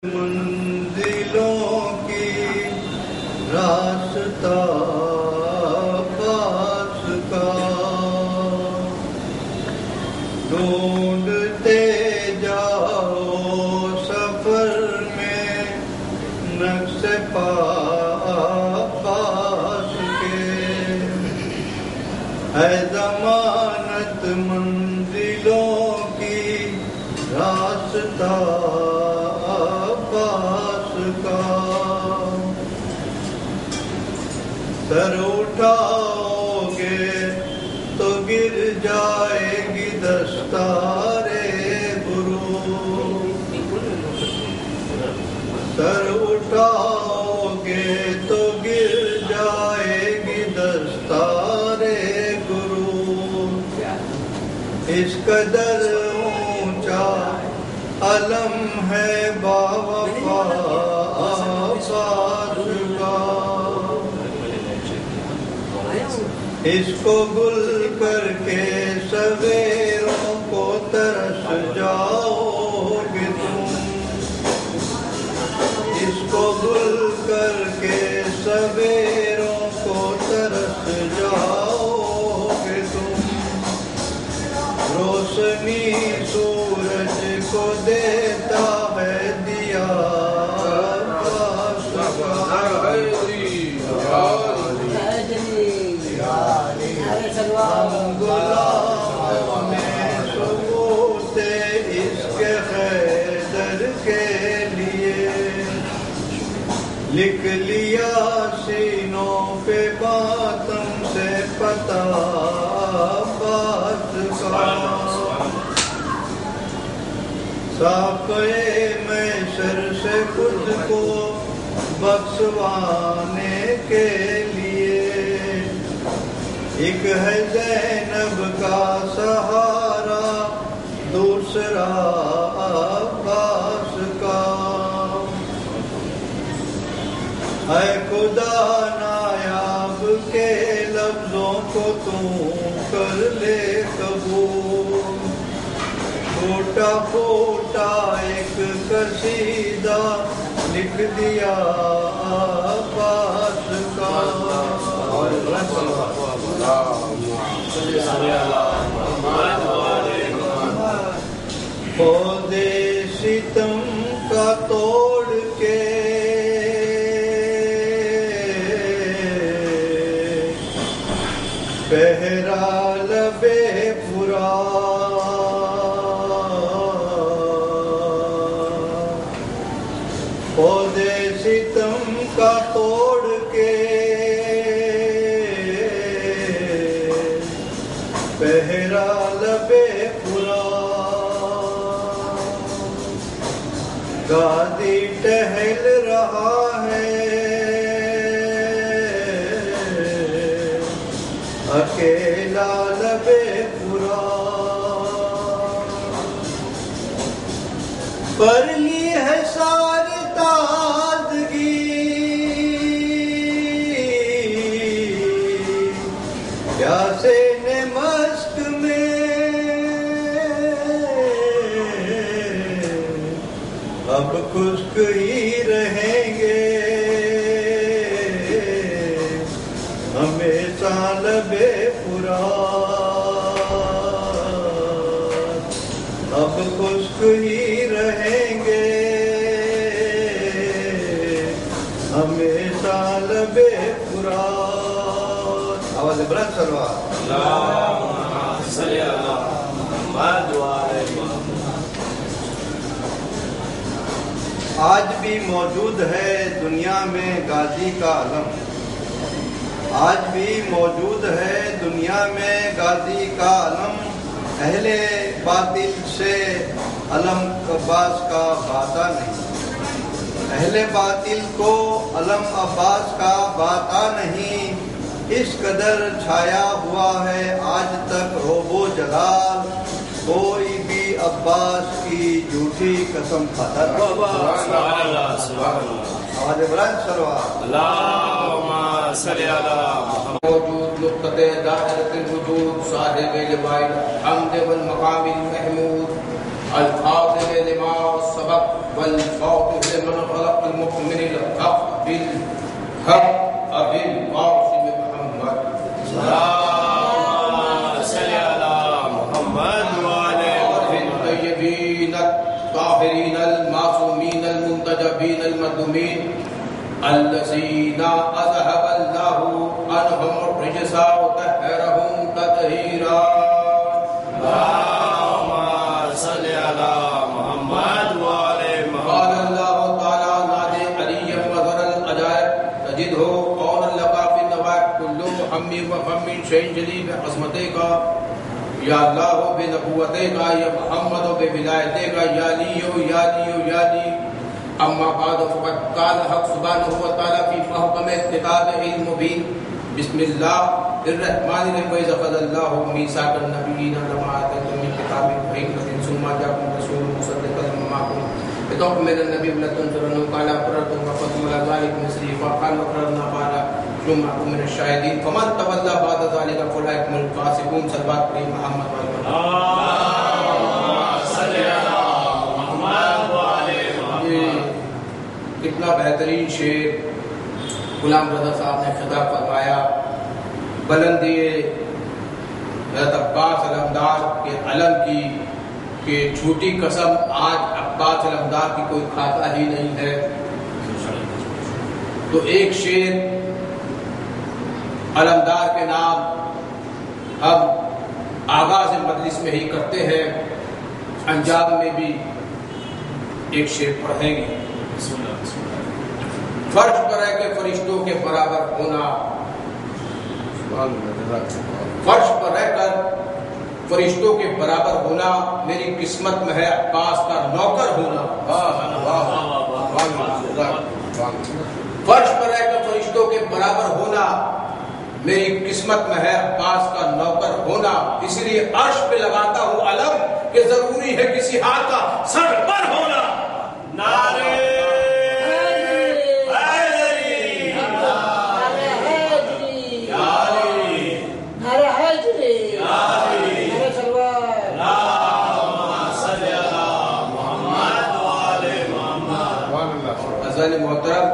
منزلوں کی راستہ پاس کا ڈھونڈتے جاؤ سفر میں نقش پاس کے ہے ضمانت منزلوں کی راستہ سر اٹھاؤ گے تو گر جائے گی دستار غرور سر اٹھاؤ گے تو گر جائے گی دستار غرور اس قدر اونچا علم ہے باوفا اس کو گل کر کے سویروں کو ترس جاؤ گے تم اس کو گل کر کے سویروں کو ترس جاؤ گے تم روشنی سورج کو دیتا ہے دیا غلام میں ثبوت عشق حیدر کے لیے لکھ لیا سینوں پہ ماتم سے پتہ بات کا ساقے محشر سے خود کو بخشوانے کے لیے ایک ہے زینب کا سہارا دوسرا عباس کا اے خدا نایاب کے لفظوں کو تو کر لے قبول چھوٹا پھوٹا ایک قصیدہ لکھ دیا عباس کا پودے ستم کا توڑ کے پہرا لبے پورا پودے ستم کا توڑ کے پہرا لبے پورا گادی ٹہل رہا ہے اکیلا لبے پورا پر لی ہے ساری تازگی پیاسے نے مشق میں اب خشک ہی رہیں گے ہمیشہ لبے پورا اب خشک ہی رہیں گے ہمیشہ لبے پورا آواز بلند سلوا اللہم صلی اللہ محمد وآلہ آج بھی موجود ہے دنیا میں غازی کا علم آج بھی موجود ہے دنیا میں غازی کا علم اہل باطل سے علم عباس کا باتا نہیں اہل باطل کو علم عباس کا باتا نہیں اس قدر چھایا ہوا ہے آج تک روب و جلال کوئی بھی عباس کی جھوٹی قسم کھاتا نہیں آواز بلند سلوا اللہم صلی اللہ موجود نقطۂ دائرۃ الوجود صاحب لواء الحمد والمقام المحمود الخاتم لما سبق والفاتح لمن خلق المؤمن الحق بالحق أبي القاسم محمد اللهم صل على محمد وعلى الطيبين الطاهرين المعصومين المنتجبين المظلومين الذين أذهب الله عنهم الرجس وطهرهم تطهيرا. اللهم صل على محمد وعلى محمد. قال الله تعالى نادي علي مظهر العجائب تجده قولا لك في النوائب كل هم وفم شيء جلي بعظمتك یا اللہ بنبوتِ کا یا محمد بولایتِ کا یا لی اما بعد فقد قال حق سبحانہ وتعالی فی محکم کتاب المبین بسم اللہ الرحمن الرحیم وَإِذْ أَخَذَ اللَّهُ مِيثَاقَ النَّبِيِّينَ لَمَا آتَيْتُكُم مِّن كِتَابٍ وَحِكْمَةٍ ثُمَّ جَاءَكُمْ رَسُولٌ مُصَدِّقٌ لِّمَا مَعَكُمْ لِتُؤْمِنُوا بِالنَّبِيِّ وَلَتَنصُرُوهُ قَالَ أَقْرَرْتُمْ وَأَخَذْتُمْ عَلَىٰ ذَٰلِكُمْ إِصْرِي فَقَالُوا أَقْرَرْنَا قَالَ شُهِدْنَا مِنَ الشَّاهِدِينَ فَمَن تَوَلَّىٰ بَعْدَ ذَٰلِكَ فَأُولَٰئِكَ هُمُ الْفَاسِقُونَ. صلوات پڑھیے محمد والے. کتنا بہترین شعر غلام رضا صاحب نے خطاب فرمایا. بلندی حضرت عباس علمدار کے علم کی کہ جھوٹی قسم آج عباس علمدار کی کوئی کھاتا ہی نہیں ہے. تو ایک شعر علمدار کے نام ہم آغاز مجلس میں ہی کرتے ہیں, انجام میں بھی ایک شعر پڑھیں گے. فرش پر ہے کہ فرشتوں کے برابر ہونا, فرش پر رہ کر فرشتوں کے برابر ہونا میری قسمت میں ہے عباس کا نوکر ہونا. فرش پر رہ کر فرشتوں کے برابر ہونا میری قسمت میں ہے عباس کا نوکر ہونا. اس لیے عرش پہ لگاتا ہوں علم کہ ضروری ہے کسی ہاتھ کا سر پر ہونا. نعرے محترم,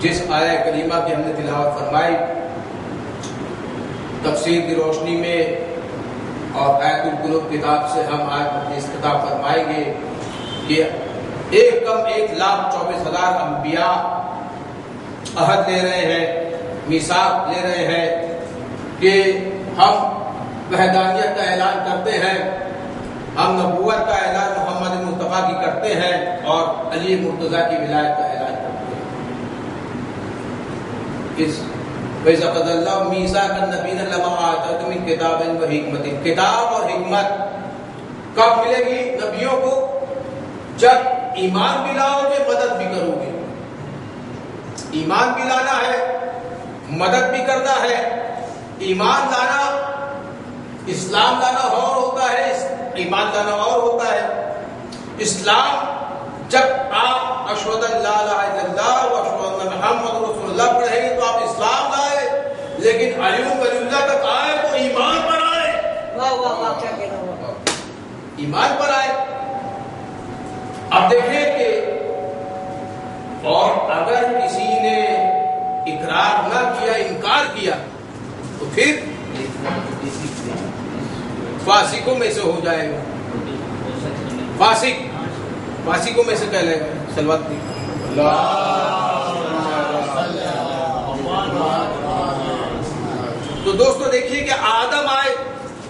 جس آیہ کریمہ کی ہم نے تلاوت فرمائی تفسیر کی روشنی میں اور آیت القلوب کتاب سے ہم آج اپنی اس کتاب فرمائیں گے کہ 1,24,000 انبیاء عہد لے رہے ہیں, میثاق لے رہے ہیں کہ ہم وحدانیت کا اعلان کرتے ہیں, ہم نبوت کا اعلان محمد مصطفیٰ کی کرتے ہیں اور علی مرتضیٰ کی ولایت کا اعلان کرتے ہیں. وَإِذْ أَخَذَ اللَّهُ مِيثَاقَ النَّبِيِّينَ لَمَا آتَيْتُكُم مِّن كِتَابٍ وَحِكْمَةٍ. کتاب اور حکمت کب ملے گی نبیوں کو؟ جب ایمان بھی لاؤ گے, مدد بھی کرو گے. ایمان بھی لانا ہے, مدد بھی کرنا ہے. ایمان لانا اسلام لانا اور ہوتا ہے, ایمان لانا اور ہوتا ہے. اسلام جب آپ اشہد ان لا الہ الا اللہ و اشہد ان محمد رسول اللہ پڑھیں گے تو آپ اسلام لائے, لیکن علی ولی اللہ تک آئے تو ایمان پر آئے. ایمان پر آئے. اب دیکھیں کہ اور اگر کسی نے اقرار نہ کیا, انکار کیا, تو پھر فاسقوں میں سے ہو جائے گا. فاسقوں میں سے کہلائے گا. صلوات پڑھیں. تو دوستو دیکھیے کہ آدم آئے,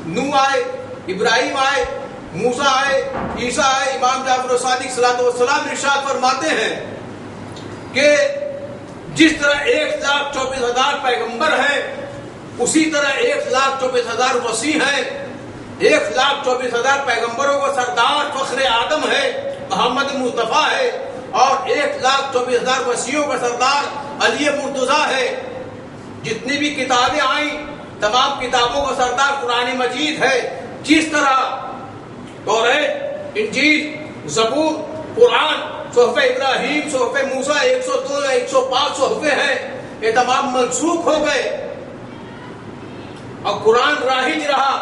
نوح آئے, ابراہیم آئے, موسیٰ آئے, عیسیٰ آئے. امام جعفر صادق صلی اللہ علیہ وسلم ارشاد فرماتے ہیں کہ جس طرح 1,24,000 پیغمبر ہیں اسی طرح 1,24,000 وسیع ہیں. 1,24,000 پیغمبروں کا سردار فخر آدم ہے, محمد مصطفیٰ ہے, اور 1,24,000 وسیعوں کا سردار علی مرتضیٰ ہے. جتنی بھی کتابیں آئیں تمام کتابوں کا سردار قرآن مجید ہے. جس طرح توریت, انجیل, زبور, قرآن, صحف ابراہیم, صحف موسیٰ, 102 یا 105 صحفے ہیں, یہ تمام منسوخ ہو گئے اور قرآن رائج رہا.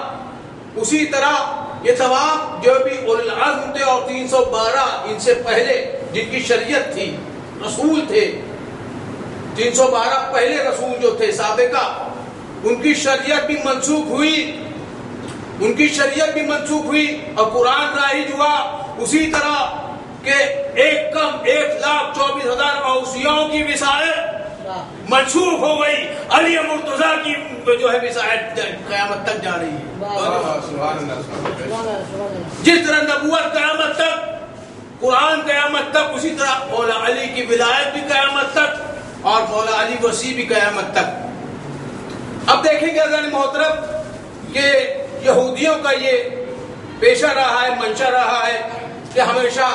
اسی طرح یہ تمام جو بھی اولو العزم تھے اور 312 ان سے پہلے جن کی شریعت تھی، رسول تھے 312 پہلے رسول جو تھے سابقہ، ان کی شریعت بھی منسوخ ہوئی، ان کی شریعت بھی منسوخ ہوئی اور قرآن رائج ہوا اسی طرح کہ 1,24,000 اوصیاؤں کی وصایت منسوخ ہو گئی، علی مرتضیٰ کی جو ہے وصایت قیامت تک جا رہی ہے۔ جس طرح نبوت قیامت تک، قرآن قیامت تک، اسی طرح مولا علی کی ولایت بھی قیامت تک اور مولا علی وصی بھی قیامت تک۔ اب دیکھیں گے عزیزان محترم کہ یہودیوں کا یہ پیشہ رہا ہے، منشا رہا ہے کہ ہمیشہ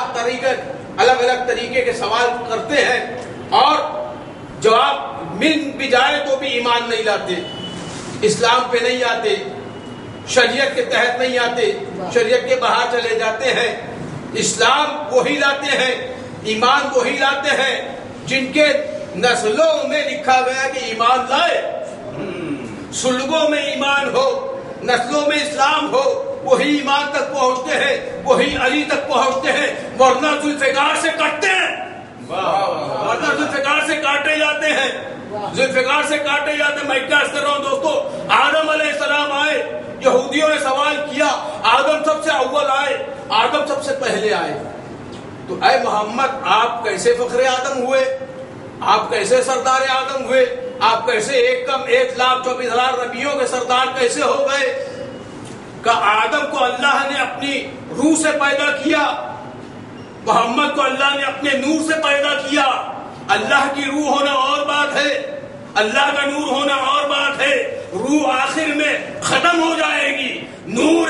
الگ الگ طریقے کے سوال کرتے ہیں اور جواب مل بھی جائے تو بھی ایمان نہیں لاتے، اسلام پہ نہیں آتے، شریعت کے تحت نہیں آتے، شریعت کے باہر چلے جاتے ہیں۔ اسلام وہی لاتے ہیں، ایمان وہی لاتے ہیں جن کے نسلوں میں لکھا گیا کہ ایمان لائے، سلگوں میں ایمان ہو، نسلوں میں اسلام ہو، وہی ایمان تک پہنچتے ہیں، وہی علی تک پہنچتے ہیں، ورنہ ذوالفقار سے کٹتے ہیں، ورنہ ذوالفقار سے کاٹے جاتے ہیں، ذوالفقار سے کاٹے جاتے ہیں۔ میں کیا کر رہا ہوں دوستو، آدم علیہ السلام آئے، یہودیوں نے سوال کیا آدم سب سے اول آئے، آدم سب سے پہلے آئے، تو اے محمد آپ کیسے فخر آدم ہوئے، آپ کیسے سردار آدم ہوئے، آپ کیسے 1,24,000 نبیوں کے سردار کیسے ہو گئے؟ کہ آدم کو اللہ نے اپنی روح سے پیدا کیا، محمد کو اللہ نے اپنے نور سے پیدا کیا۔ اللہ کی روح ہونا اور بات ہے، اللہ کا نور ہونا اور بات ہے۔ روح آخر میں ختم ہو جائے گی، نور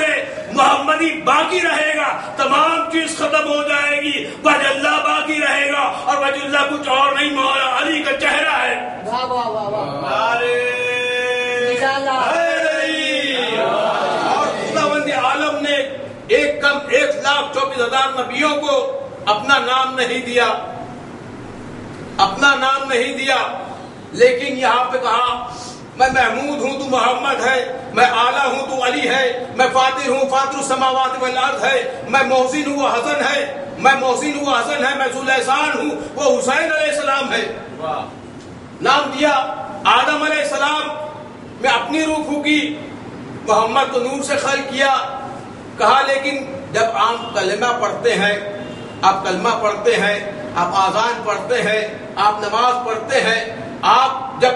محمدی باقی رہے گا، تمام چیز ختم ہو جائے گی، وجہ اللہ باقی رہے گا، اور وجہ اللہ کچھ اور نہیں، مولا علی کا چہرہ ہے۔ واہ واہ واہ واہ، اور خداوند عالم نے 1,24,000 نبیوں کو اپنا نام نہیں دیا، اپنا نام نہیں دیا، لیکن یہاں پہ کہا میں محمود ہوں تو محمد ہے، میں اعلیٰ ہوں تو علی ہے، میں فاتر ہوں فاتر السماوات والارض ہے، میں محسن ہوں وہ حسن ہے، میں محسن ہوں وہ حسن ہے، میں ذو الاحسان ہوں وہ حسین علیہ السلام ہے۔ نام دیا۔ آدم علیہ السلام میں اپنی روح پھونکی، محمد کو نور سے خلق کیا، کہا لیکن جب آپ کلمہ پڑھتے ہیں، آپ کلمہ پڑھتے ہیں، آپ آذان پڑھتے ہیں، آپ نماز پڑھتے ہیں، آپ جب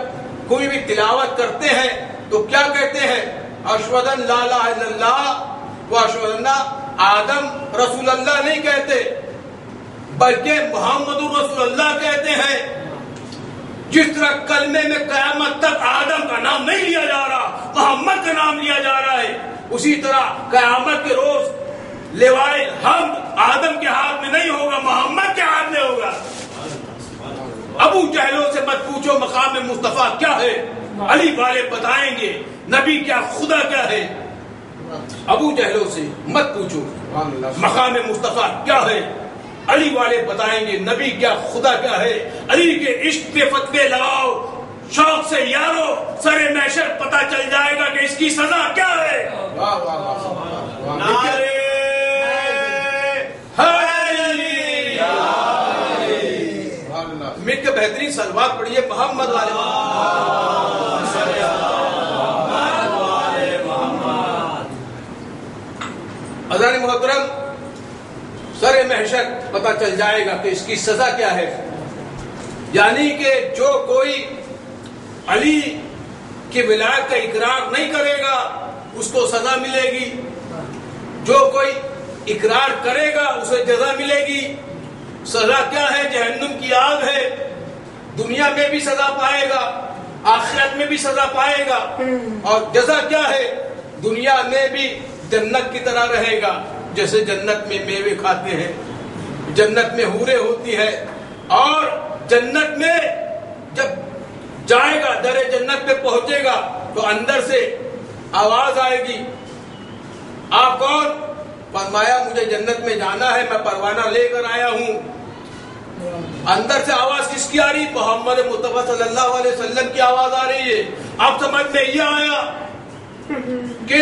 کوئی بھی تلاوت کرتے ہیں تو کیا کہتے ہیں؟ اشہد ان لا الہ الا اللہ و اشہد ان آدم رسول اللہ نہیں کہتے، بلکہ محمد رسول اللہ کہتے ہیں۔ جس طرح کلمے میں قیامت تک آدم کا نام نہیں لیا جا رہا، محمد کا نام لیا جا رہا ہے، اسی طرح قیامت کے روز لوائے حمد آدم کے ہاتھ میں نہیں ہوگا، محمد کے ہاتھ میں ہوگا۔ ابو جہلوں سے مت پوچھو مقام مصطفیٰ کیا ہے، علی والے بتائیں گے نبی کیا، خدا کیا ہے۔ ابو جہلوں سے مت پوچھو مقام مصطفیٰ کیا ہے، علی والے بتائیں گے نبی کیا، خدا کیا ہے۔ علی کے عشق کے فتوے لگاؤ شوق سے یارو، سر محشر پتہ چل جائے گا کہ اس کی سزا کیا ہے۔ مل کے بہترین صلوات پڑھیے محمد والے عزیزان محترم، سر محشر پتہ چل جائے گا کہ اس کی سزا کیا ہے۔ یعنی کہ جو کوئی علی کی ولایت کا اقرار نہیں کرے گا اس کو سزا ملے گی، جو کوئی اقرار کرے گا اسے جزا ملے گی۔ سزا کیا ہے؟ جہنم کی آگ ہے، دنیا میں بھی سزا پائے گا، آخرت میں بھی سزا پائے گا، اور جزا کیا ہے؟ دنیا میں بھی جنت کی طرح رہے گا، جیسے جنت میں میوے کھاتے ہیں، جنت میں حوریں ہوتی ہے، اور جنت میں جب جائے گا در جنت پہ پہنچے گا تو اندر سے آواز آئے گی، آپ کون؟ فرمایا مجھے جنت میں جانا ہے، میں پروانہ لے کر آیا ہوں۔ اندر سے آواز کس کی آ رہی؟ محمد مصطفیٰ صلی اللہ علیہ وسلم کی آواز آ رہی ہے۔ اب سمجھ میں یہ آیا کہ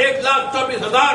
1,24,000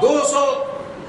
200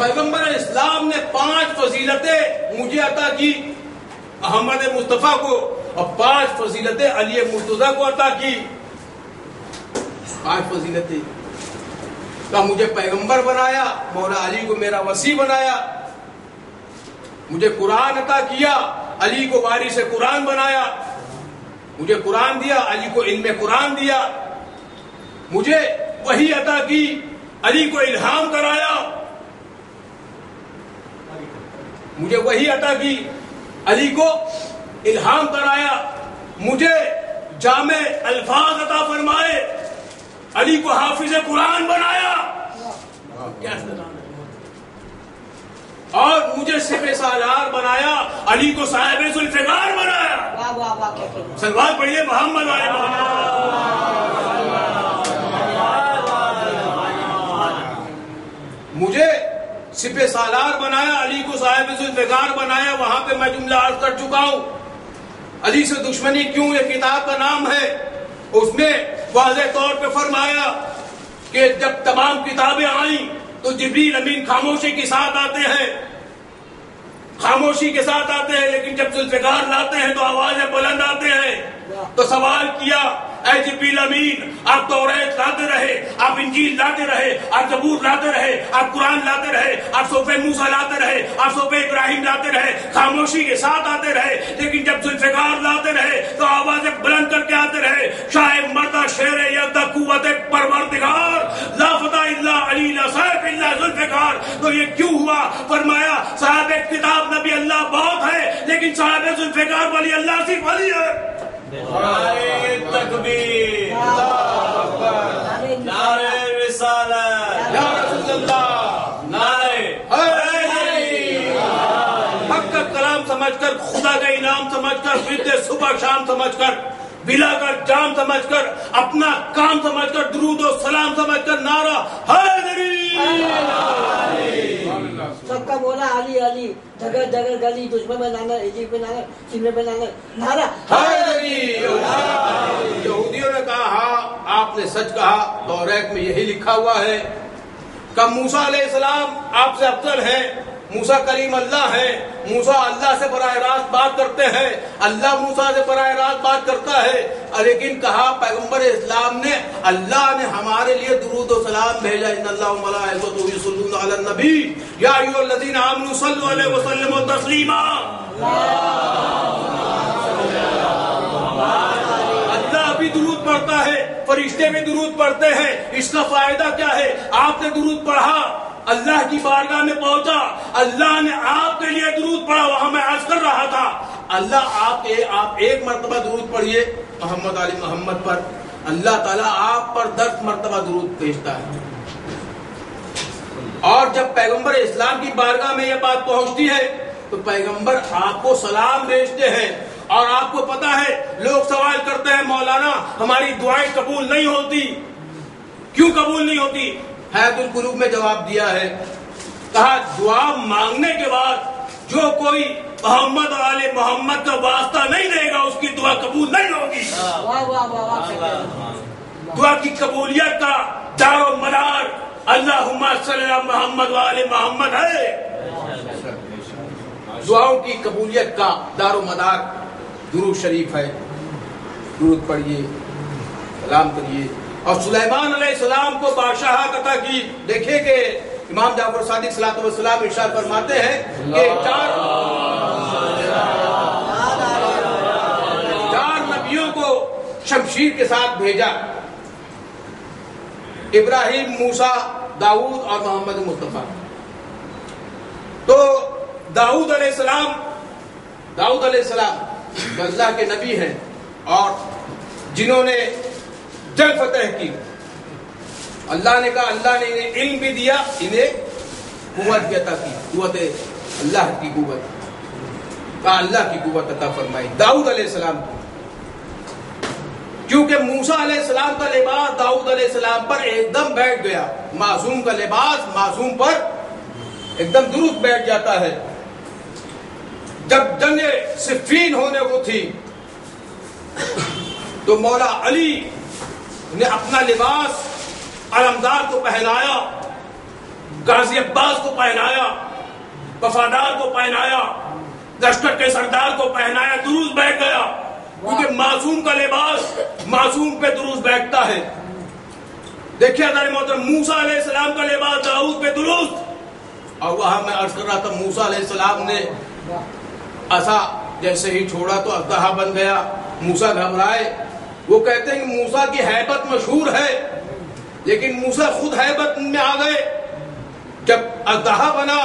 پیغمبر اسلام نے 5 فضیلتیں مجھے عطا کی احمد مصطفیٰ کو، اور 5 فضیلتیں علی مرتضیٰ کو عطا کی. 5 فضیلتیں کہ مجھے پیغمبر بنایا، مولا علی کو میرا وصی بنایا، مجھے قرآن عطا کیا، علی کو وارث قرآن بنایا، مجھے قرآن دیا، علی کو علم قرآن دیا، مجھے وحی عطا کی، علی کو الہام کرایا، مجھے وحی عطا کی، علی کو الہام کرایا، مجھے جامع الفاظ عطا فرمائے، علی کو حافظ قرآن بنایا، اور مجھے سپہ سالار بنایا، علی کو صاحب ذوالفقار بنایا. سلوات پڑھیے محمد والے مجھے سپہ سالار بنایا، علی کو صاحب ذوالفقار بنایا. وہاں پہ میں جملہ عرض کر چکا ہوں. علی سے دشمنی کیوں، یہ کتاب کا نام ہے. اس میں واضح طور پہ فرمایا کہ جب تمام کتابیں آئیں تو جبریل امین خاموشی کے ساتھ آتے ہیں، خاموشی کے ساتھ آتے ہیں، لیکن جب ذوالفقار لاتے ہیں تو آوازیں بلند آتے ہیں. تو سوال کیا، اے جبریل امین، آپ توریت لاتے رہے، آپ انجیل لاتے رہے، آپ زبور لاتے رہے، آپ قرآن لاتے رہے، آپ صحف موسیٰ لاتے رہے، آپ صحف ابراہیم لاتے رہے، خاموشی کے ساتھ آتے رہے، لیکن جب ذوالفقار لاتے رہے تو آوازیں بلند کر کے آتے رہے. شاہ مردہ شیر یزدہ قوت پروردگار، لا فتح الا علی لا سیف الا ذوالفقار. تو یہ کیوں ہوا؟ فرمایا صاحب کتاب نبی اللہ بہت ہے، لیکن صاحب ذوالفقار ولی اللہ صرف علی ہے. نعرہ تکبیر، اللہ اکبر، نعرہ رسالت، یا رسول اللہ، نعرہ حیدری. حق کا کلام سمجھ کر، خدا کا انعام سمجھ کر، ورد صبح شام سمجھ کر، بلا کا جام سمجھ کر، اپنا کام سمجھ کر، درود و سلام سمجھ کر نعرہ حیدری. سب کا بولا علی علی، جگہ جگہ گلی، دشمن میں نانا، ایجپٹ میں نانا، سینے میں نانا، نعرہ حیدری. یہودیوں نے کہا ہاں آپ نے سچ کہا، توریت میں یہی لکھا ہوا ہے کہ موسیٰ علیہ السلام آپ سے افضل ہیں. موسیٰ کلیم اللہ ہیں، موسیٰ اللہ سے براہ راست بات کرتے ہیں، اللہ موسیٰ سے براہ راست بات کرتا ہے. لیکن کہا پیغمبر اسلام نے، اللہ نے ہمارے لیے درود و سلام بھیجا. ان اللہ و ملائکتہ یصلون علی النبی یا ایھا الذین آمنوا صلوا علیہ وسلموا تسلیما. اللہ بھی درود پڑھتا ہے، فرشتے بھی درود پڑھتے ہیں. اس کا فائدہ کیا ہے؟ آپ نے درود پڑھا، اللہ کی بارگاہ میں پہنچا، اللہ نے آپ کے لیے درود پڑھا. وہاں میں عرض کر رہا تھا، اللہ آپ ایک مرتبہ درود پڑھیے محمد علی محمد پر، اللہ تعالیٰ آپ پر 10 مرتبہ درود بھیجتا ہے. اور جب پیغمبر اسلام کی بارگاہ میں یہ بات پہنچتی ہے تو پیغمبر آپ کو سلام بھیجتے ہیں. اور آپ کو پتا ہے لوگ سوال کرتے ہیں مولانا ہماری دعائیں قبول نہیں ہوتی، کیوں قبول نہیں ہوتی؟ حیات القلوب میں جواب دیا ہے، کہا دعا مانگنے کے بعد جو کوئی محمد اور آل محمد کا واسطہ نہیں دے گا اس کی دعا قبول نہیں ہوگی. واہ واہ واہ واہ. دعا کی قبولیت کا دار و مدار اللہم صلی علی محمد و آل محمد ہے. دعاؤں کی قبولیت کا دار و مدار درود شریف ہے. درود پڑھیے، سلام کریے. اور سلیمان علیہ السلام کو بادشاہت عطا کی. دیکھیں کہ امام جعفر صادق صلی اللہ علیہ وسلم ارشاد فرماتے ہیں کہ چار نبیوں کو شمشیر کے ساتھ بھیجا، ابراہیم، موسیٰ، داؤد اور محمد مصطفیٰ. تو داؤد علیہ السلام اللہ کے نبی ہیں اور جنہوں نے جنگ فتح کی. اللہ نے کہا، اللہ نے انہیں علم بھی دیا، انہیں قوت بھی عطا کی، قوت اللہ کی قوت، کہا اللہ کی قوت عطا فرمائی داؤد علیہ السلام کو. کیونکہ موسیٰ علیہ السلام کا لباس داؤد علیہ السلام پر ایک دم بیٹھ گیا. معصوم کا لباس معصوم پر ایک دم درست بیٹھ جاتا ہے. جب جنگ صفین ہونے کو تھی تو مولا علی نے اپنا لباس علمدار کو پہنایا، غازی عباس کو پہنایا، وفادار کو پہنایا، لشکر کے سردار کو پہنایا، دروز بیٹھ گیا، کیونکہ معصوم کا لباس معصوم پہ دروز بیٹھتا ہے۔ دیکھیے حضرت محترم، موسیٰ علیہ السلام کا لباس داؤد پہ درست، اور وہاں میں عرض کر رہا تھا موسیٰ علیہ السلام نے عصا جیسے ہی چھوڑا تو اژدہا بن گیا، موسیٰ گھبرائے۔ وہ کہتے ہیں کہ موسیٰ کی ہیبت مشہور ہے، لیکن موسیٰ خود ہیبت میں آ گئے۔ جب اژدہا بنا،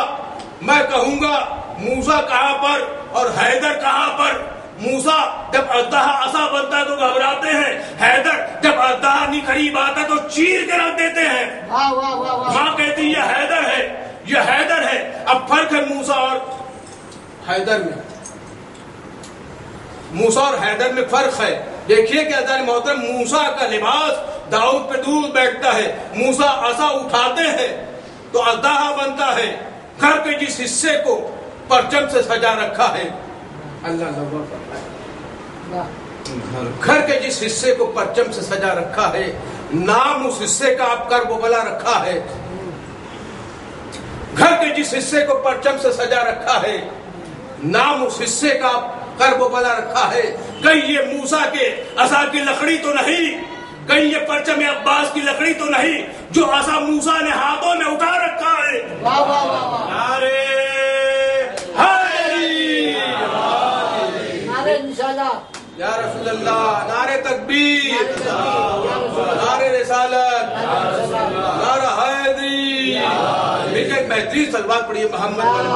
میں کہوں گا موسیٰ کہاں پر اور حیدر کہاں پر؟ موسیٰ جب اژدہا عصا بنتا ہے تو گھبراتے ہیں، حیدر جب اژدہا نہیں قریب آتا تو چیر کے رکھ دیتے ہیں۔ ماں کہتی یہ حیدر ہے، یہ حیدر ہے۔ اب فرق ہے موسیٰ اور حیدر میں، موسیٰ اور حیدر میں فرق ہے۔ دیکھیے کہ حضرت محترم موسیٰ کا لباس داؤد پہ دور بیٹھتا ہے، موسیٰ عصا اٹھاتے ہیں تو اژدہا بنتا ہے۔ گھر کے جس حصے کو پرچم سے سجا رکھا ہے، اللہ گھر کے جس حصے کو پرچم سے سجا رکھا ہے، نام اس حصے کا آپ کرب و بلا رکھا ہے۔ گھر کے جس حصے کو پرچم سے سجا رکھا ہے، نام اس حصے کا کرب و بلا رکھا ہے۔ کہیں یہ موسیٰ کے عصا کی لکڑی تو نہیں، کہیں یہ پرچم عباس کی لکڑی تو نہیں جو عصا موسیٰ نے ہاتھوں میں اٹھا رکھا ہے۔ نعرے حیدری، نعرے انشاءاللہ، یا رسول اللہ، نعرے تکبیر، نعرے رسالت، نعرہ حیدری۔ لیکن ایک بہترین سلوات پڑھیے محمد والے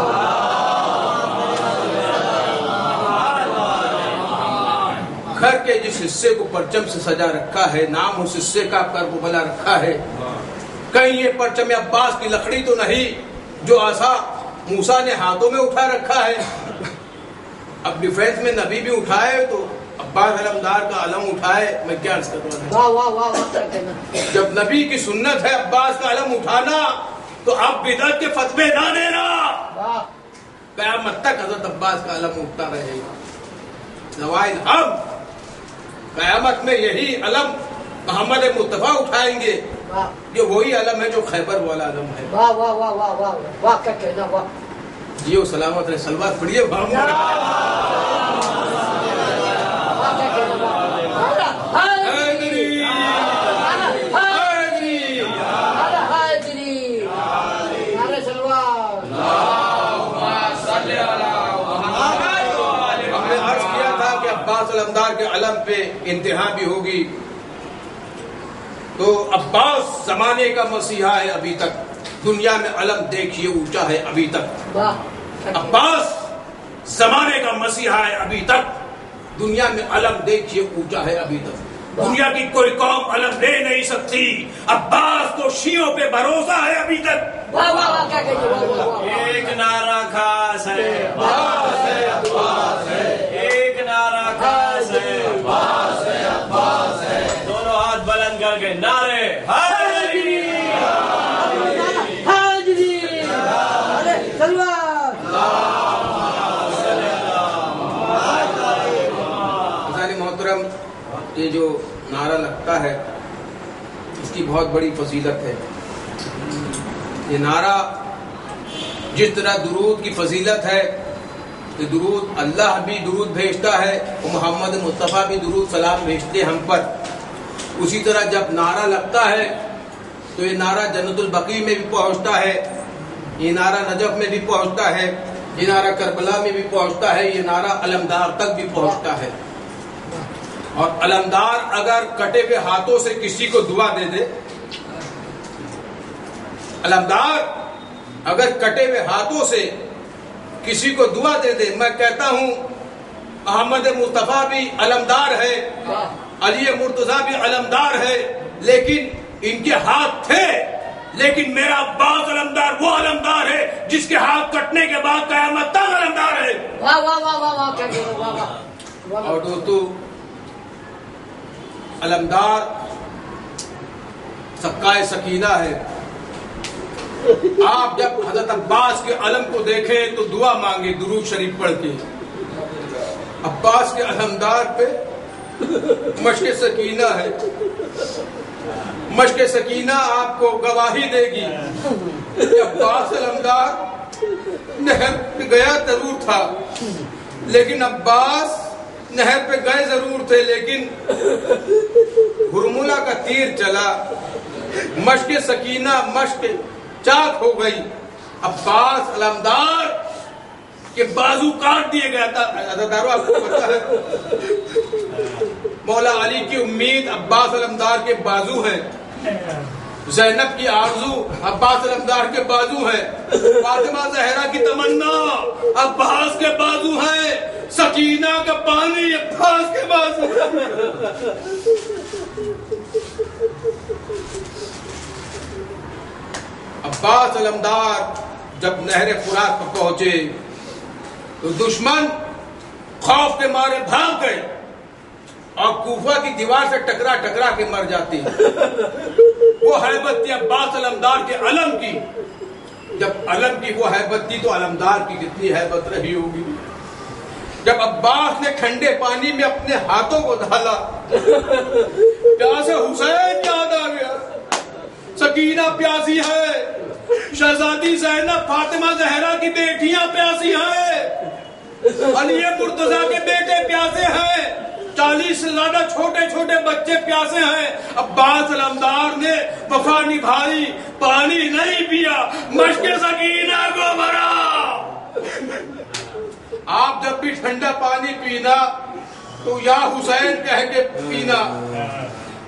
گھر کے جس حصے کو پرچم سے سجا رکھا ہے، نام اس حصے کا کرب و بلا رکھا ہے۔ کہیں یہ پرچم عباس کی لکڑی تو نہیں جو عصا موسیٰ نے ہاتھوں میں اٹھا رکھا ہے۔ اب ڈیفینس میں نبی بھی اٹھائے تو عباس علمدار کا علم اٹھائے، میں کیا عرض کروں؟ جب نبی کی سنت ہے عباس کا علم اٹھانا تو اب بدعت کے فتوے نہ دینا۔ قیامت تک حضرت عباس کا علم اٹھتا رہے گا۔ نوائد ہم قیامت میں یہی علم محمد مصطفیٰ اٹھائیں گے، یہ وہی علم ہے جو خیبر والا علم ہے۔ واہ واہ واہ واہ واہ واہ، کیا کہنا، واہ جیو سلامت رہے، سلوات پڑھیے محمد۔ عباس علمدار کے علم پہ انتہا بھی ہوگی، تو عباس زمانے کا مسیحا ہے ابھی تک، دنیا میں علم دیکھیے اونچا ہے ابھی تک۔ عباس زمانے کا مسیحا ہے ابھی تک، دنیا میں علم دیکھیے اونچا ہے ابھی تک۔ دنیا کی کوئی قوم علم لے نہیں سکتی، عباس کو شیعوں پہ بھروسہ ہے ابھی تک۔ ایک نعرہ خاص ہے، عباس ہے، عباس ہے، ایک نعرہ خاص ہے، عباس ہے، عباس ہے، دونوں ہاتھ بلند کر کے نعرے حیدری، حیدری، محترم، یہ جو نعرہ لگتا ہے اس کی بہت بڑی فضیلت ہے۔ یہ نعرہ جس طرح درود کی فضیلت ہے کہ درود اللہ بھی درود بھیجتا ہے، محمد مصطفیٰ بھی درود سلام بھیجتے ہم پر، اسی طرح جب نعرہ لگتا ہے تو یہ نعرہ جنت البقیع میں بھی پہنچتا ہے، یہ نعرہ نجف میں بھی پہنچتا ہے، یہ نعرہ کربلا میں بھی پہنچتا ہے، یہ نعرہ علمدار تک بھی پہنچتا ہے۔ اور علمدار اگر کٹے ہوئے ہاتھوں سے کسی کو دعا دے دے، علمدار اگر کٹے ہوئے ہاتھوں سے کسی کو دعا دے دے، میں کہتا ہوں محمد مصطفیٰ بھی علمدار ہے، علی مرتضیٰ بھی علمدار ہے، لیکن ان کے ہاتھ تھے، لیکن میرا عباس علمدار وہ علمدار ہے جس کے ہاتھ کٹنے کے بعد قیامت تک علمدار ہے۔ اور دوستو، علمدار سکائے سکینہ ہے۔ آپ جب حضرت عباس کے علم کو دیکھیں تو دعا مانگے درود شریف پڑھ کے۔ عباس کے علمدار پہ مشق سکینہ ہے، مشق سکینہ آپ کو گواہی دے گی کہ عباس علمدار نہر پہ گیا ضرور تھا، لیکن عباس نہر پہ گئے ضرور تھے، لیکن ہرملہ کا تیر چلا، مشق سکینہ مشق چاک ہو گئی، عباس علمدار کے بازو کاٹ دیے گیا تھا۔ عزادارو آپ کو پتا ہے مولا علی کی امید عباس علمدار کے بازو ہیں، زینب کی آرزو عباس علمدار کے بازو ہیں، فاطمہ زہرا کی تمنا عباس کے بازو ہیں، سکینہ کا پانی عباس کے بازو ہیں۔ عباس علمدار جب نہر فرات پر پہنچے تو دشمن خوف کے مارے بھاگ گئے اور کوفہ کی دیوار سے ٹکرا ٹکرا کے مر جاتے ہیں۔ وہ ہیبت تھی عباس علمدار کے علم کی، جب علم کی وہ ہیبت تھی تو علمدار کی کتنی ہیبت رہی ہوگی۔ جب عباس نے ٹھنڈے پانی میں اپنے ہاتھوں کو ڈالا، پیاسے حسین یاد آ گیا، سکینہ پیاسی ہے، شہزادی زینب فاطمہ زہرا کی بیٹیاں پیاسی ہیں، علی مرتضیٰ کے بیٹے پیاسے ہیں، 40 سے زیادہ چھوٹے چھوٹے بچے پیاسے ہیں۔ عباس علمدار نے وفا نبھائی، پانی نہیں پیا، مشق سکینہ کو بھرا۔ آپ جب بھی ٹھنڈا پانی پینا تو یا حسین کہہ کے پینا،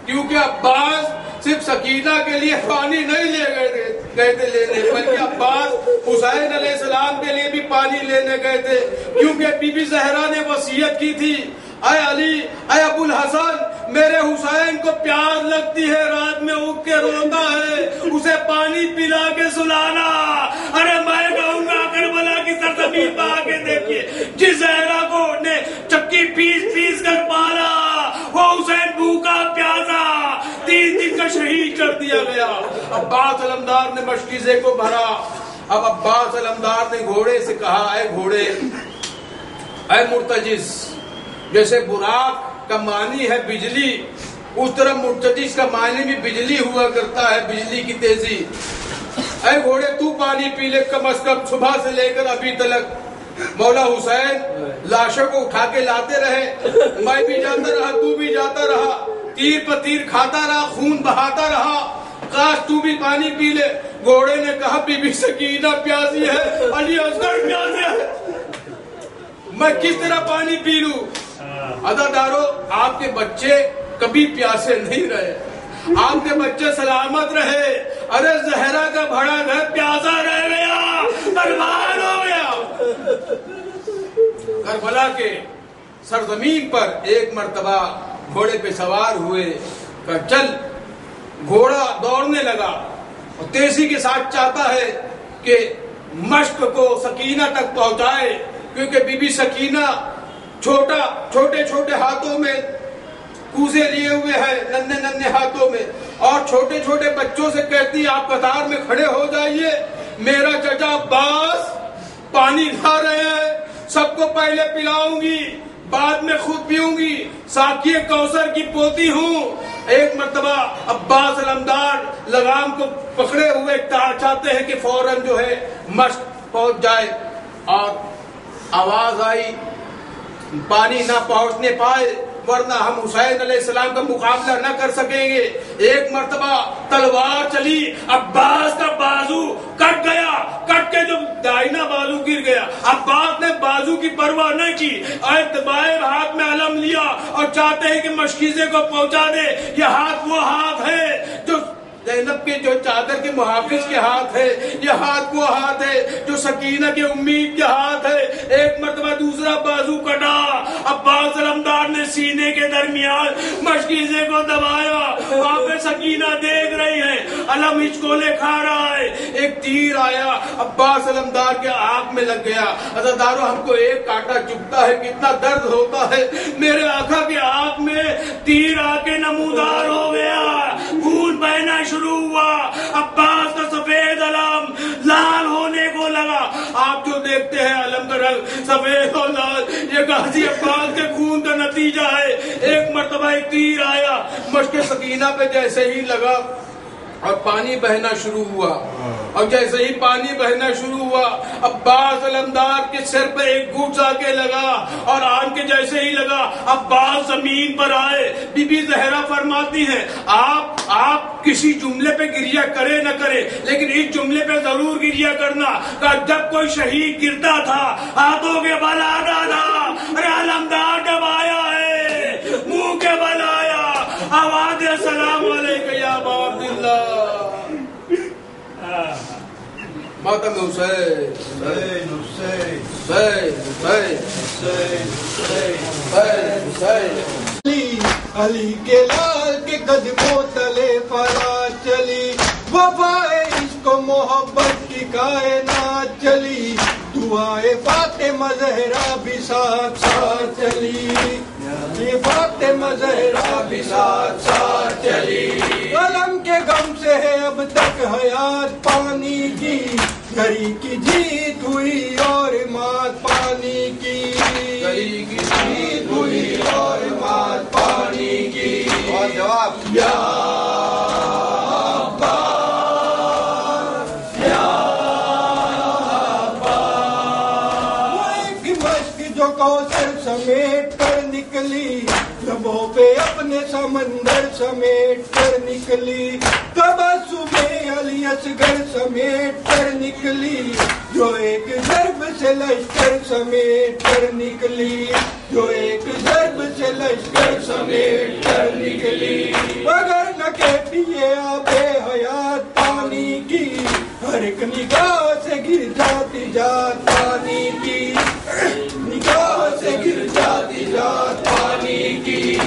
کیونکہ عباس صرف سکینہ کے لیے پانی نہیں لے گئے تھے لینے، بلکہ عباس حسین علیہ السلام کے لیے بھی پانی لینے گئے تھے، کیونکہ بی بی زہرا نے وصیت کی تھی، اے علی، اے ابو الحسن، میرے حسین کو پیاس لگتی ہے، رات میں اٹھ کے روتا ہے، اسے پانی پلا کے سلانا۔ ارے میں کہوں گا کربلا کی سرزمین پہ آ کے دیکھیے، جس زہرا کو نے چکی پیس پیس کر پالا، وہ حسین بھوکا پیاسا 3 دن کا شہید کر دیا گیا۔ عباس علمدار نے مشکیزے کو بھرا۔ اب عباس علمدار نے گھوڑے سے کہا، اے گھوڑے، اے مرتجس، جیسے براق کا معنی ہے بجلی، اس طرح مرتجس کا معنی بھی بجلی ہوا کرتا ہے، بجلی کی تیزی۔ اے گھوڑے تو پانی پی لے، کم از کم صبح سے لے کر ابھی تلک مولا حسین لاشوں کو اٹھا کے لاتے رہے، میں بھی جاتا رہا، تو بھی جاتا رہا، تیر پر تیر کھاتا رہا، خون بہاتا رہا، کاش تو بھی پانی پی لے۔ گھوڑے نے کہا، بی بی سکینہ پیاسی ہے، علی اصغر پیاسے ہے، میں کس طرح پانی پی لوں؟ عزادارو، آپ کے بچے کبھی پیاسے نہیں رہے، آپ کے بچے سلامت رہے۔ ارے زہرا کا بڑا گھر پیاسا رہ گیا، برباد ہو گیا۔ کربلا کے سرزمین پر ایک مرتبہ گھوڑے پہ سوار ہوئے، کہ چل، گھوڑا دوڑنے لگا اور تیزی کے ساتھ چاہتا ہے کہ مشق کو سکینہ تک پہنچائے، کیونکہ بی بی سکینہ چھوٹے چھوٹے ہاتھوں میں کوزے لیے ہوئے ہیں، ننھے ننھے ہاتھوں میں، اور چھوٹے چھوٹے بچوں سے کہتی، آپ قطار میں کھڑے ہو جائیے، میرا چچا عباس پانی لا رہے ہیں، سب کو پہلے پلاؤں گی، بعد میں خود پیوں گی، ساقی کوثر کی پوتی ہوں۔ ایک مرتبہ عباس علمدار لگام کو پکڑے ہوئے چاہتے ہیں کہ فوراً جو ہے مشق پہنچ جائے، اور آواز آئی، پانی نہ پہنچنے پائے ورنہ ہم حسین علیہ السلام کا مقابلہ نہ کر سکیں گے۔ ایک مرتبہ تلوار چلی، عباس کا بازو کٹ گیا، کٹ کے جو دائنا بازو گر گیا۔ عباس نے بازو کی پرواہ نہ کی، بائیں ہاتھ میں علم لیا اور چاہتے ہیں کہ مشکیزے کو پہنچا دے۔ یہ ہاتھ وہ ہاتھ ہے جو زینب کے جو چادر کے محافظ کے ہاتھ ہے، یہ ہاتھ وہ ہاتھ ہے جو سکینہ کے امید کے ہاتھ ہے۔ ایک مرتبہ دوسرا بازو کٹا، عباس علمدار نے سینے کے درمیان مشکیزے کو دبایا، وہاں پہ سکینہ دیکھ رہی ہے، علم ہچکولے کھا رہا ہے، ایک تیر آیا عباس علمدار کے آنکھ میں لگ گیا۔ عزادارو، ہم کو ایک کانٹا چبھتا ہے کتنا درد ہوتا ہے، میرے آقا کے آنکھ میں تیر آ کے نمودار ہو گیا، خون بہنا شروع ہوا، عباس کا سفید علم لال ہونے کو لگا۔ آپ جو دیکھتے ہیں علم کا رنگ سفید اور لال، یہ غازی عباس کے خون کا نتیجہ ہے۔ ایک مرتبہ ایک تیر آیا، مشق سکینہ پہ جیسے ہی لگا، اور پانی بہنا شروع ہوا. اور جیسے ہی پانی بہنا شروع ہوا عباس علمدار کے سر پہ ایک گھوٹ آ کے لگا اور آن کے جیسے ہی لگا عباس زمین پر آئے. بی بی زہرا فرماتی ہیں آپ کسی جملے پہ گریہ کرے نہ کرے لیکن اس جملے پہ ضرور گریہ کرنا کہ جب کوئی شہید گرتا تھا ہاتھوں کے بل آتا تھا. ارے علمدار جب آیا ہے منہ کے بل آیا آواز السلام علیکم یا ابا عبداللہ. ماتم حسین حسین حسین حسین حسین حسین علی کے لال کے قدموں تلے فرات چلی وفائے عشق و محبت کی کائنات چلی دعائے فاطمہ زہرا بھی ساتھ ساتھ چلی یہ فاطمہ زہرا بھی ساتھ ساتھ چلی. قلم کے غم سے ہے اب تک حیات پانی کی گھڑی کی جیت ہوئی اور مات پانی کی گلی کی جیت ہوئی اور مات پانی کی. اور جواب یا سمیٹ کر نکلی لبوں پہ اپنے سمندر سمیٹ کر نکلی تبسم علی اصغر سمیٹ کر نکلی جو ایک ضرب سے لشکر سمیٹ کر نکلی جو ایک ضرب سے لشکر سمیٹ کر نکلی. اگر نہ کہتی یہ آبے حیات پانی کی ہر ایک نگاہ سے گر جاتی جات پانی کی نگاہ سے گر جاتی جات پانی کی.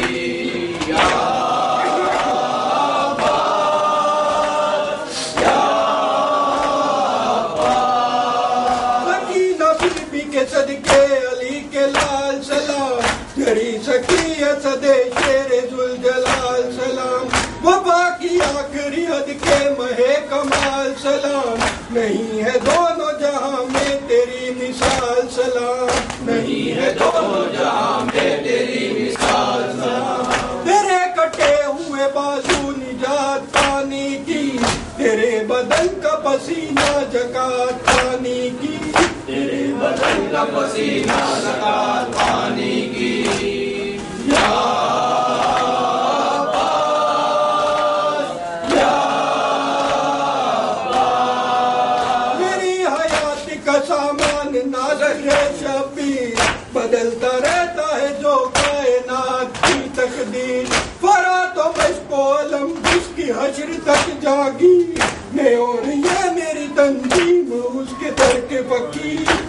سکینہ بی بی کے صدقے علی کے لال سلام گھڑی سکی اسد شیر ذوالجلال سلام وفا کی آخری حد کے مہے کمال سلام نہیں ہے دونوں جہاں میں تیری مثال سلام نہیں ہے دونوں جہاں میں تیری مثال سلام. تیرے کٹے ہوئے بازو نجات پانی کی تیرے بدن کا پسینہ زکات پانی کی تیرے بدن کا پسینہ زکات پانی کی. بدلتا رہتا ہے جو کائنات کی تقدیر فرات و مشق و علم جس کی حشر تک جاگی میں اور یہ میری تنظیم اس کے در کے فقیر.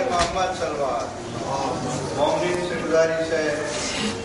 محمد سلوات مومنین سے گزارش ہے